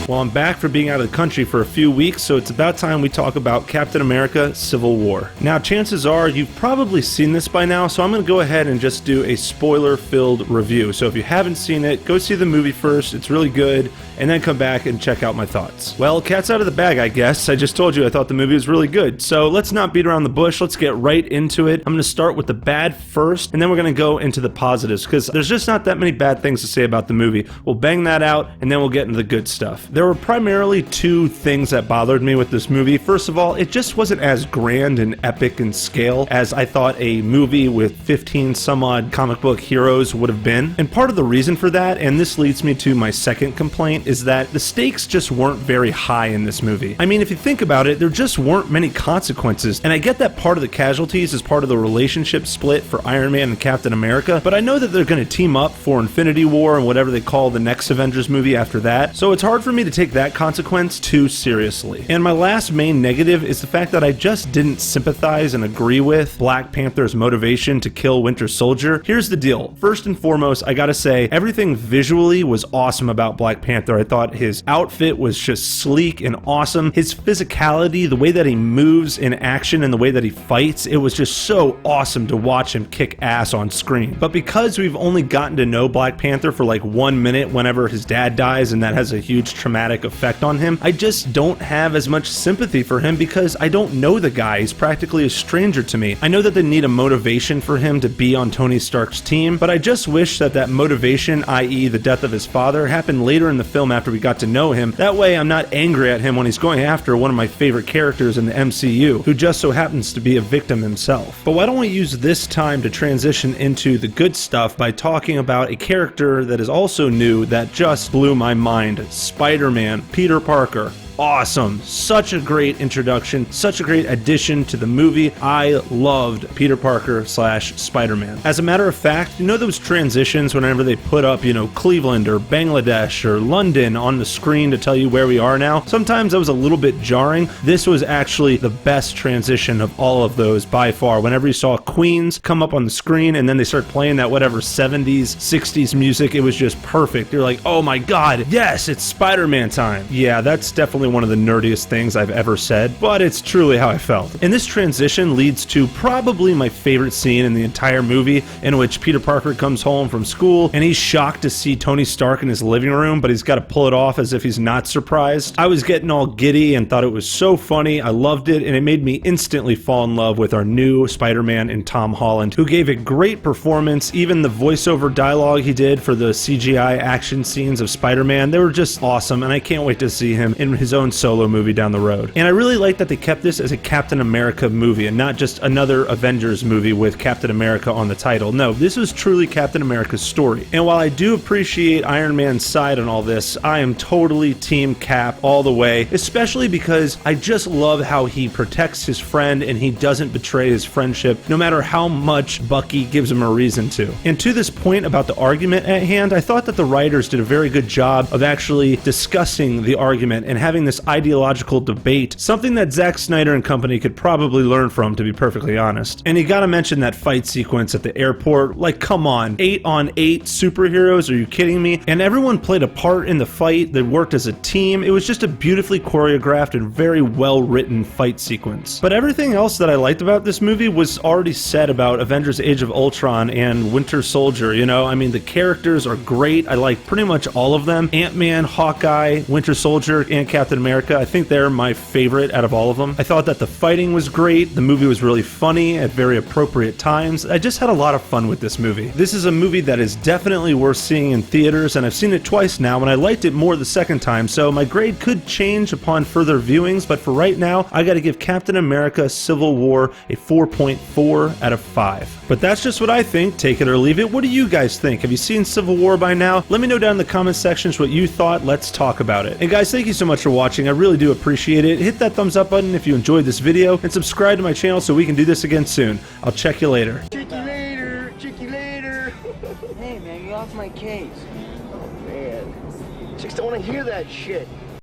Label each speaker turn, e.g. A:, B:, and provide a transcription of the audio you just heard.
A: Well, I'm back for being out of the country for a few weeks, so it's about time we talk about Captain America Civil War. Now, chances are you've probably seen this by now, so I'm going to go ahead and just do a spoiler-filled review. So if you haven't seen it, go see the movie first, it's really good, and then come back and check out my thoughts. Well, cat's out of the bag, I guess. I just told you I thought the movie was really good, so let's not beat around the bush, let's get right into it. I'm going to start with the bad first, and then we're going to go into the positives, because there's just not that many bad things to say about the movie. We'll bang that out, and then we'll get into the good stuff. There were primarily two things that bothered me with this movie. First of all, it just wasn't as grand and epic in scale as I thought a movie with 15 some odd comic book heroes would have been. And part of the reason for that, and this leads me to my second complaint, is that the stakes just weren't very high in this movie. I mean, if you think about it, there just weren't many consequences. And I get that part of the casualties is part of the relationship split for Iron Man and Captain America, but I know that they're going to team up for Infinity War and whatever they call the next Avengers movie after that, so it's hard for me to take that consequence too seriously. And my last main negative is the fact that I just didn't sympathize and agree with Black Panther's motivation to kill Winter Soldier. Here's the deal. First and foremost, I gotta say, everything visually was awesome about Black Panther. I thought his outfit was just sleek and awesome. His physicality, the way that he moves in action and the way that he fights, it was just so awesome to watch him kick ass on screen. But because we've only gotten to know Black Panther for like 1 minute whenever his dad dies, and that has a huge traumatic effect on him, I just don't have as much sympathy for him because I don't know the guy. He's practically a stranger to me. I know that they need a motivation for him to be on Tony Stark's team, but I just wish that that motivation, i.e. the death of his father, happened later in the film after we got to know him. That way I'm not angry at him when he's going after one of my favorite characters in the MCU, who just so happens to be a victim himself. But why don't we use this time to transition into the good stuff by talking about a character that is also new that just blew my mind. Spider-Man, Peter Parker. Awesome. Such a great introduction, such a great addition to the movie. I loved Peter Parker / Spider-Man. As a matter of fact, you know those transitions whenever they put up, Cleveland or Bangladesh or London on the screen to tell you where we are now? Sometimes that was a little bit jarring. This was actually the best transition of all of those by far. Whenever you saw Queens come up on the screen and then they start playing that whatever 70s, 60s music, it was just perfect. You're like, oh my god, yes, it's Spider-Man time. Yeah, that's definitely one of the nerdiest things I've ever said, but it's truly how I felt. And this transition leads to probably my favorite scene in the entire movie, in which Peter Parker comes home from school and he's shocked to see Tony Stark in his living room, but he's got to pull it off as if he's not surprised. I was getting all giddy and thought it was so funny. I loved it, and it made me instantly fall in love with our new Spider-Man in Tom Holland, who gave a great performance. Even the voiceover dialogue he did for the CGI action scenes of Spider-Man, they were just awesome, and I can't wait to see him in his own solo movie down the road. And I really like that they kept this as a Captain America movie and not just another Avengers movie with Captain America on the title. No, this was truly Captain America's story. And while I do appreciate Iron Man's side on all this, I am totally Team Cap all the way, especially because I just love how he protects his friend and he doesn't betray his friendship no matter how much Bucky gives him a reason to. And to this point about the argument at hand, I thought that the writers did a very good job of actually discussing the argument and having this ideological debate, something that Zack Snyder and company could probably learn from, to be perfectly honest. And you gotta mention that fight sequence at the airport. Like, come on, 8-on-8 superheroes, are you kidding me? And everyone played a part in the fight, they worked as a team. It was just a beautifully choreographed and very well written fight sequence. But everything else that I liked about this movie was already said about Avengers Age of Ultron and Winter Soldier. I mean, the characters are great. I like pretty much all of them. Ant-Man, Hawkeye, Winter Soldier, and Captain America. I think they're my favorite out of all of them. I thought that the fighting was great. The movie was really funny at very appropriate times. I just had a lot of fun with this movie. This is a movie that is definitely worth seeing in theaters, and I've seen it twice now, and I liked it more the second time, so my grade could change upon further viewings, but for right now, I gotta give Captain America Civil War a 4.4 out of 5. But that's just what I think. Take it or leave it. What do you guys think? Have you seen Civil War by now? Let me know down in the comment sections what you thought. Let's talk about it. And guys, thank you so much for watching. I really do appreciate it. Hit that thumbs up button if you enjoyed this video, and subscribe to my channel so we can do this again soon. I'll check you later.
B: Check you later. Check you later. Hey man, get off my case.
C: Man, chicks don't want to hear that shit.